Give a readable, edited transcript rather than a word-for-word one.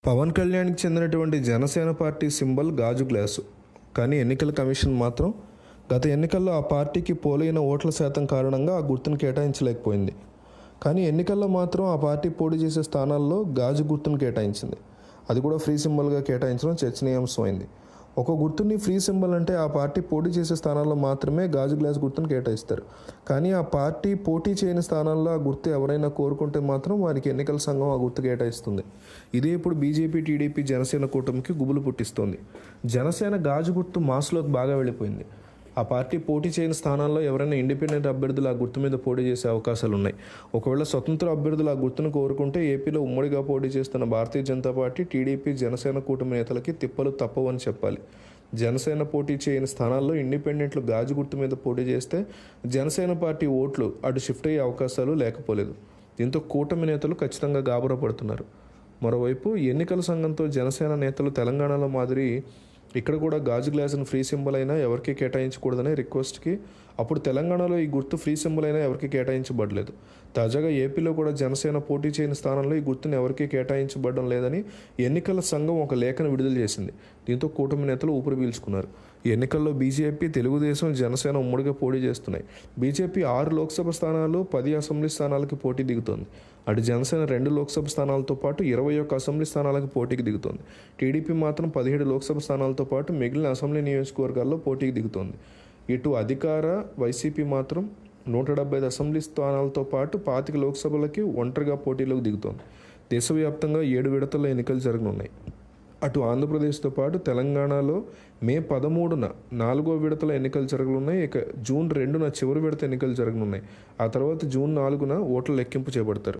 పవన్ కళ్యాణ్కి చెందినటువంటి Janasena party symbol గాజు గ్లాసు. కానీ ఎన్నికల కమిషన్ మాత్రం గత ఎన్నికల్లో ఆ పార్టీకి పోలైన ఓట్ల శాతం కారణంగా ఆ గుర్తును కేటాయించలేకపోయింది. కానీ ఎన్నికల్లో మాత్రం ఆ పార్టీ పోటీ చేసే స్థానాల్లో గాజు గుర్తును కేటాయించింది. అది కూడా ఫ్రీ సింబల్గా కేటాయించడం చర్చనీయాంశమైంది. ఒక గుర్తుని ఫ్రీ సింబల్ అంటే ఆ పార్టీ పోటీ చేసే స్థానాల్లో మాత్రమే గాజు గ్లాస్ గుర్తును కేటాయిస్తారు. కానీ ఆ పార్టీ పోటీ చేయని స్థానాల్లో ఆ గుర్తు ఎవరైనా కోరుకుంటే మాత్రం వారికి ఎన్నికల సంఘం ఆ గుర్తు కేటాయిస్తుంది. ఇదే ఇప్పుడు బీజేపీ, టీడీపీ, జనసేన కూటమికి గుబులు పుట్టిస్తోంది. జనసేన గాజు గుర్తు మాస్లోకి బాగా వెళ్ళిపోయింది. ఆ పార్టీ పోటీ చేయని స్థానాల్లో ఎవరైనా ఇండిపెండెంట్ అభ్యర్థులు ఆ గుర్తు మీద పోటీ చేసే అవకాశాలు ఉన్నాయి. ఒకవేళ స్వతంత్ర అభ్యర్థులు ఆ గుర్తును కోరుకుంటే ఏపీలో ఉమ్మడిగా పోటీ చేస్తున్న భారతీయ జనతా పార్టీ, టీడీపీ, జనసేన కూటమి నేతలకి తిప్పలు తప్పవని చెప్పాలి. జనసేన పోటీ చేయని స్థానాల్లో ఇండిపెండెంట్లు గాజు గుర్తు మీద పోటీ చేస్తే జనసేన పార్టీ ఓట్లు అటు షిఫ్ట్ అయ్యే అవకాశాలు లేకపోలేదు. దీంతో కూటమి నేతలు ఖచ్చితంగా గాబరా పడుతున్నారు. మరోవైపు ఎన్నికల సంఘంతో జనసేన నేతలు తెలంగాణలో మాదిరి ఇక్కడ కూడా గాజు గ్లాసును ఫ్రీ సింబల్ అయినా ఎవరికి కేటాయించకూడదనే రిక్వెస్ట్కి అప్పుడు తెలంగాణలో ఈ గుర్తు ఫ్రీ సింబల్ అయినా ఎవరికి కేటాయించబడలేదు. తాజాగా ఏపీలో కూడా జనసేన పోటీ చేయని స్థానంలో ఈ గుర్తును ఎవరికి కేటాయించబడడం లేదని ఎన్నికల సంఘం ఒక లేఖను విడుదల చేసింది. దీంతో కూటమి నేతలు ఊపిరి పీల్చుకున్నారు. ఈ ఎన్నికల్లో బీజేపీ, తెలుగుదేశం, జనసేన ఉమ్మడిగా పోటీ చేస్తున్నాయి. బీజేపీ 6 లోక్సభ స్థానాలు, 10 అసెంబ్లీ స్థానాలకి పోటీ దిగుతోంది. అటు జనసేన 2 లోక్సభ స్థానాలతో పాటు 21 అసెంబ్లీ స్థానాలకు పోటీకి దిగుతోంది. టీడీపీ మాత్రం 17 లోక్సభ స్థానాలతో పాటు మిగిలిన అసెంబ్లీ నియోజకవర్గాల్లో పోటీకి దిగుతోంది. ఇటు అధికార వైసీపీ మాత్రం 175 అసెంబ్లీ స్థానాలతో పాటు 25 లోక్సభలకి ఒంటరిగా పోటీలోకి దిగుతోంది. దేశవ్యాప్తంగా 7 విడతల్లో ఎన్నికలు జరగనున్నాయి. అటు ఆంధ్రప్రదేశ్తో పాటు తెలంగాణలో మే 13న 4వ విడతల ఎన్నికలు జరగనున్నాయి. ఇక జూన్ 2న చివరి విడత ఎన్నికలు జరగనున్నాయి. ఆ తర్వాత జూన్ 4న ఓట్ల లెక్కింపు చేపడతారు.